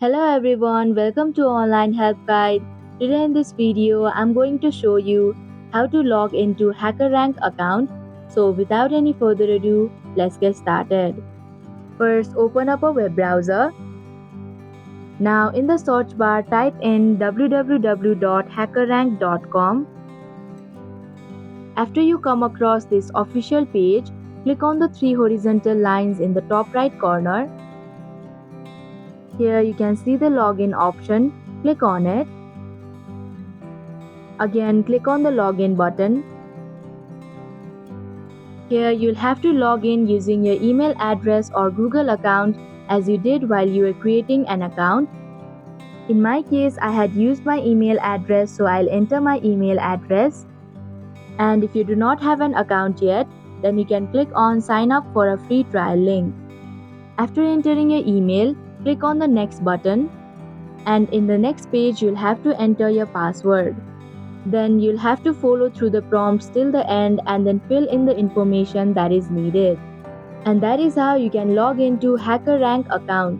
Hello everyone, welcome to Online Help Guide. Today in this video, I'm going to show you how to log into HackerRank account. So without any further ado, let's get started. First, open up a web browser. Now in the search bar, type in www.hackerrank.com. After you come across this official page, click on the three horizontal lines in the top right corner. Here you can see the login option. Click on it. Again, click on the login button. Here you'll have to log in using your email address or Google account as you did while you were creating an account. In my case, I had used my email address, so I'll enter my email address. And if you do not have an account yet, then you can click on sign up for a free trial link. After entering your email, click on the next button. And in the next page, you'll have to enter your password. Then you'll have to follow through the prompts till the end and then fill in the information that is needed. And that is how you can log into HackerRank account.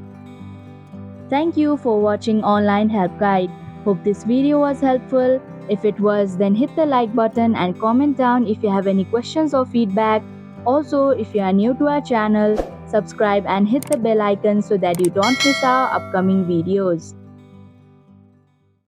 Thank you for watching Online Help Guide. Hope this video was helpful. If it was, then hit the like button and comment down if you have any questions or feedback. Also, if you are new to our channel, subscribe and hit the bell icon so that you don't miss our upcoming videos.